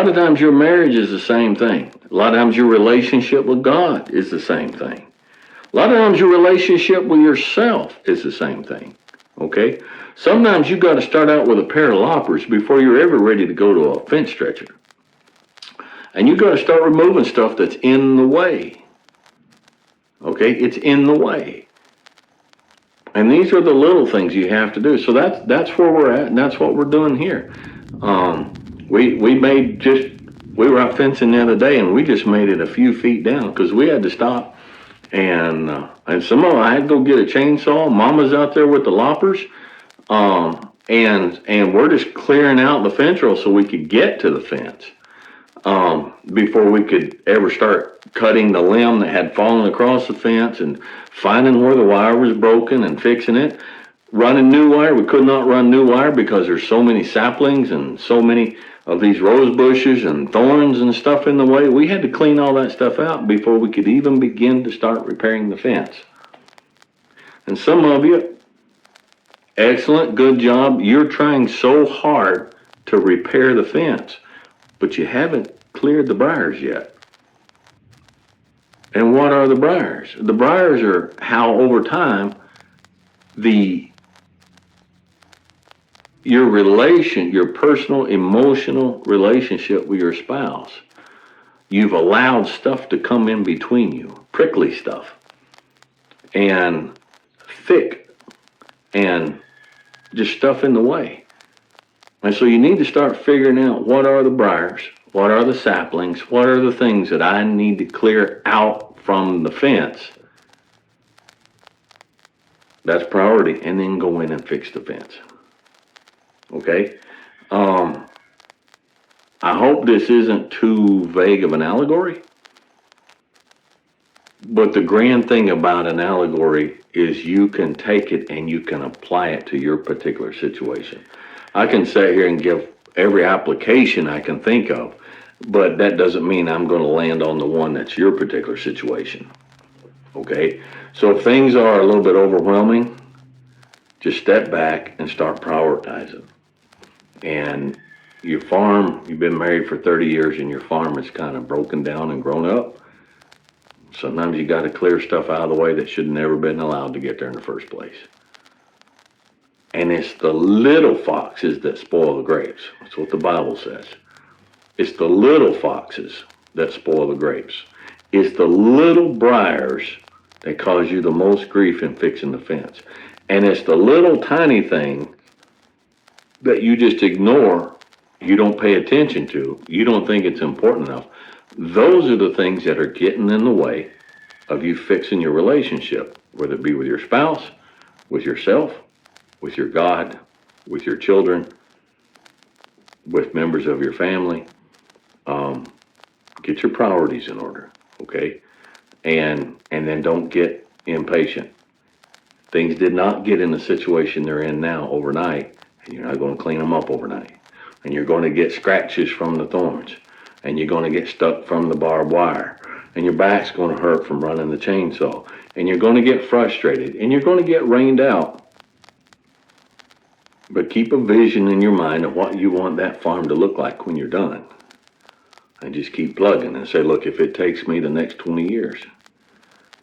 lot of times your marriage is the same thing. A lot of times your relationship with God is the same thing. A lot of times your relationship with yourself is the same thing. Okay? Sometimes you got to start out with a pair of loppers before you're ever ready to go to a fence stretcher. And you got to start removing stuff that's in the way. Okay? It's in the way. And these are the little things you have to do. So that's where we're at, and that's what we're doing here. We were out fencing the other day, and we just made it a few feet down because we had to stop. And some of I had to go get a chainsaw. Mama's out there with the loppers, and we're just clearing out the fence row so we could get to the fence before we could ever start cutting the limb that had fallen across the fence and finding where the wire was broken and fixing it. Running new wire, we could not run new wire because there's so many saplings and so many of these rose bushes and thorns and stuff in the way. We had to clean all that stuff out before we could even begin to start repairing the fence. And some of you, excellent, good job. You're trying so hard to repair the fence, but you haven't cleared the briars yet. And what are the briars? The briars are how over time your personal emotional relationship with your spouse, you've allowed stuff to come in between you, prickly stuff, and thick, and just stuff in the way. And so you need to start figuring out what are the briars, what are the saplings, what are the things that I need to clear out from the fence. That's priority, and then go in and fix the fence. Okay? I hope this isn't too vague of an allegory, but the grand thing about an allegory is you can take it and you can apply it to your particular situation. I can sit here and give every application I can think of, but that doesn't mean I'm going to land on the one that's your particular situation. Okay? So if things are a little bit overwhelming, just step back and start prioritizing. And your farm, you've been married for 30 years and your farm is kind of broken down and grown up. Sometimes you got to clear stuff out of the way that should have never been allowed to get there in the first place. And it's the little foxes that spoil the grapes. That's what the Bible says. It's the little foxes that spoil the grapes. It's the little briars that cause you the most grief in fixing the fence. And it's the little tiny thing that you just ignore, you don't pay attention to, you don't think it's important enough. Those are the things that are getting in the way of you fixing your relationship, whether it be with your spouse, with yourself, with your God, with your children, with members of your family. Get your priorities in order, okay? And then don't get impatient. Things did not get in the situation they're in now overnight, and you're not going to clean them up overnight. And you're going to get scratches from the thorns, and you're going to get stuck from the barbed wire, and your back's going to hurt from running the chainsaw, and you're going to get frustrated, and you're going to get rained out. But keep a vision in your mind of what you want that farm to look like when you're done. And just keep plugging and say, look, if it takes me the next 20 years,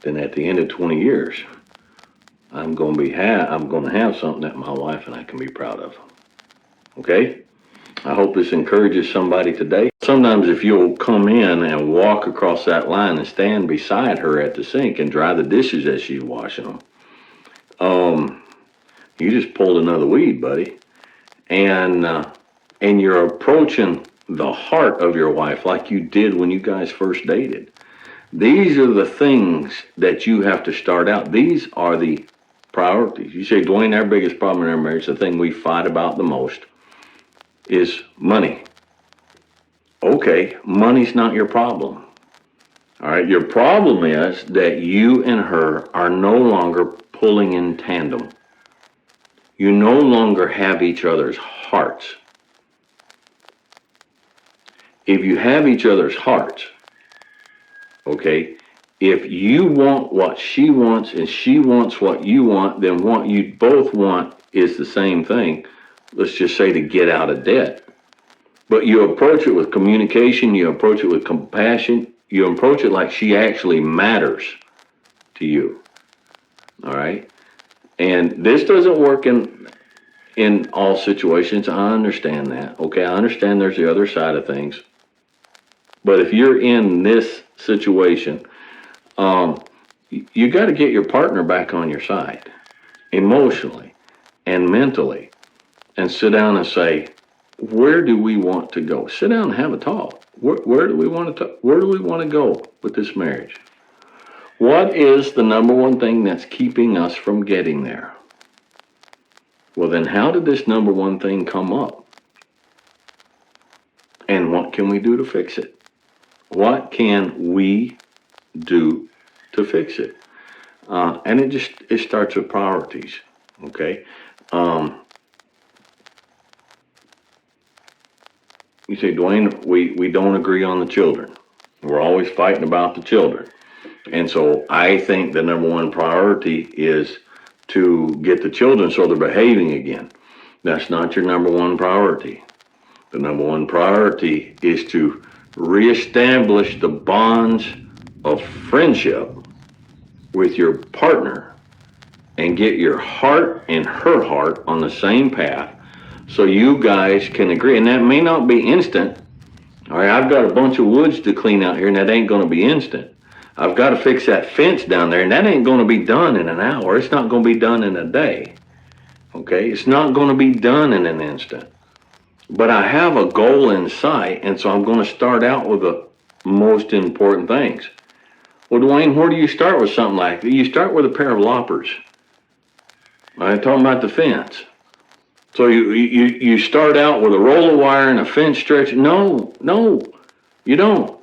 then at the end of 20 years, I'm going to have something that my wife and I can be proud of. Okay? I hope this encourages somebody today. Sometimes if you'll come in and walk across that line and stand beside her at the sink and dry the dishes as she's washing them, you just pulled another weed, buddy. And you're approaching the heart of your wife like you did when you guys first dated. These are the things that you have to start out. These are the priorities. You say, Dwayne, our biggest problem in our marriage, the thing we fight about the most, is money. Okay, money's not your problem. All right, your problem is that you and her are no longer pulling in tandem. You no longer have each other's hearts. If you have each other's hearts, okay, if you want what she wants and she wants what you want, then what you both want is the same thing. Let's just say to get out of debt. But you approach it with communication, you approach it with compassion, you approach it like she actually matters to you. All right? And this doesn't work in all situations. I understand that. Okay, I understand there's the other side of things. But if you're in this situation, you got to get your partner back on your side, emotionally and mentally, and sit down and say, where do we want to go? Sit down and have a talk. Where do we want to where do we want to go with this marriage? What is the number one thing that's keeping us from getting there? Well, then how did this number one thing come up? And what can we do to fix it? What can we do to fix it? And it starts with priorities, okay? You say, Dwayne, we don't agree on the children. We're always fighting about the children. And so I think the number one priority is to get the children so they're behaving again. That's not your number one priority. The number one priority is to reestablish the bonds of friendship with your partner and get your heart and her heart on the same path so you guys can agree. And that may not be instant. All right, I've got a bunch of woods to clean out here, and that ain't going to be instant. I've got to fix that fence down there, and that ain't going to be done in an hour. It's not going to be done in a day. Okay, it's not going to be done in an instant. But I have a goal in sight, and so I'm going to start out with the most important things. Well, Dwayne, where do you start with something like that? You start with a pair of loppers. I'm talking about the fence. So you start out with a roll of wire and a fence stretch. No, you don't.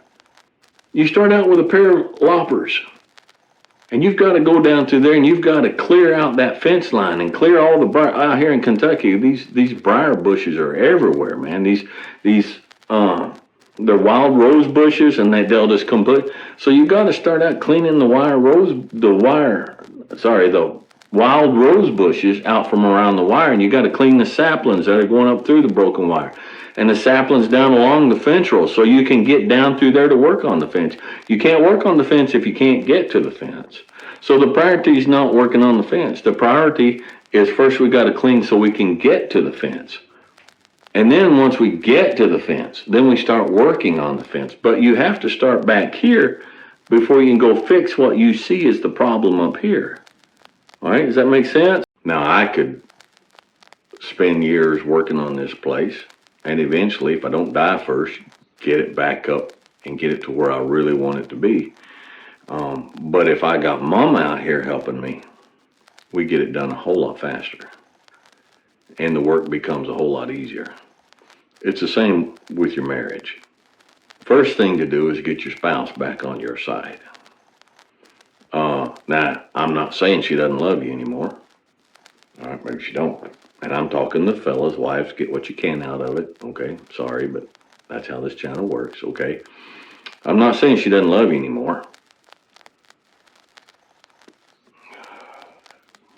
You start out with a pair of loppers. And you've got to go down through there and you've got to clear out that fence line and clear all the briar. Out here in Kentucky, these briar bushes are everywhere, man. They're wild rose bushes, and they'll just complete. So you got to start out cleaning the wild rose bushes out from around the wire, and you got to clean the saplings that are going up through the broken wire, and the saplings down along the fence row, so you can get down through there to work on the fence. You can't work on the fence if you can't get to the fence. So the priority is not working on the fence. The priority is first we got to clean so we can get to the fence. And then once we get to the fence, then we start working on the fence. But you have to start back here before you can go fix what you see as the problem up here. All right, does that make sense? Now, I could spend years working on this place, and eventually, if I don't die first, get it back up and get it to where I really want it to be. But if I got Mama out here helping me, we get it done a whole lot faster. And the work becomes a whole lot easier. It's the same with your marriage. First thing to do is get your spouse back on your side. Now, I'm not saying she doesn't love you anymore. All right, maybe she don't. And I'm talking to fellas, wives, get what you can out of it. Okay, sorry, but that's how this channel works, okay? I'm not saying she doesn't love you anymore.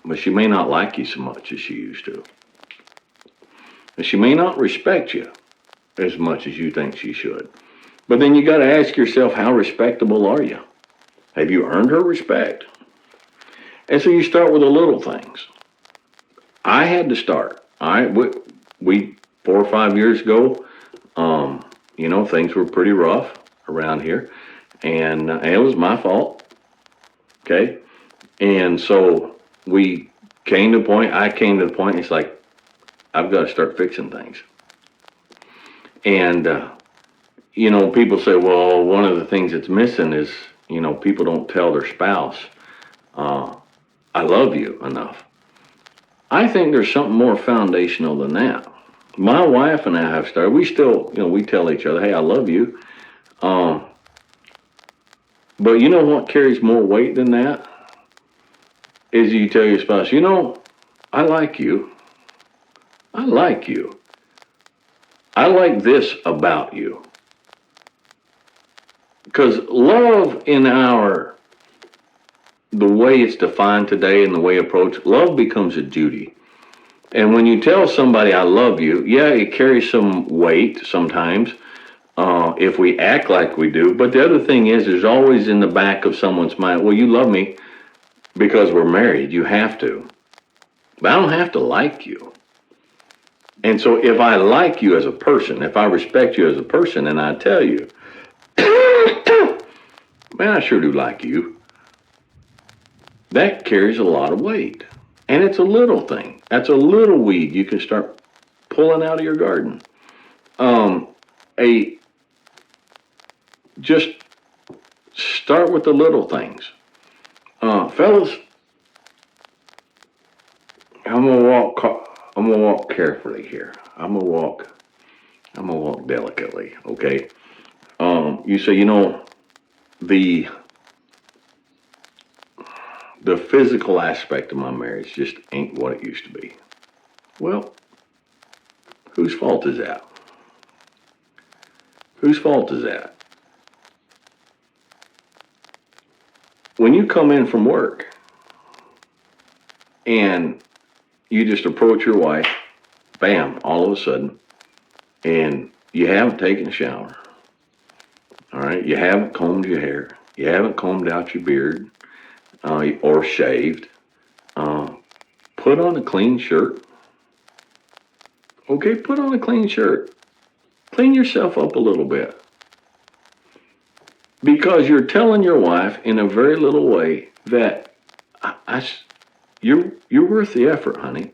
But she may not like you so much as she used to. And she may not respect you as much as you think she should. But then you got to ask yourself, how respectable are you? Have you earned her respect? And so you start with the little things. I had to start. All right, we 4 or 5 years ago, things were pretty rough around here, and it was my fault. Okay, and so I came to the point. It's like I've got to start fixing things. And people say, well, one of the things that's missing is people don't tell their spouse, I love you enough. I think there's something more foundational than that. My wife and I have started, we still, we tell each other, hey, I love you. But you know what carries more weight than that? Is you tell your spouse, I like you. I like you. I like this about you. Because love the way it's defined today and the way approached, love becomes a duty. And when you tell somebody I love you, yeah, it carries some weight sometimes if we act like we do. But the other thing is, there's always in the back of someone's mind, well, you love me because we're married. You have to. But I don't have to like you. And so if I like you as a person, if I respect you as a person, and I tell you, man, I sure do like you, that carries a lot of weight. And it's a little thing. That's a little weed you can start pulling out of your garden. A Just start with the little things. Fellas, I'm gonna walk carefully here. I'm gonna walk delicately. Okay. You say, the the physical aspect of my marriage just ain't what it used to be. Well, whose fault is that? Whose fault is that? When you come in from work and you just approach your wife, bam, all of a sudden, and you haven't taken a shower. All right, you haven't combed your hair. You haven't combed out your beard or shaved. Put on a clean shirt. Okay, put on a clean shirt. Clean yourself up a little bit. Because you're telling your wife in a very little way that you're worth the effort, honey.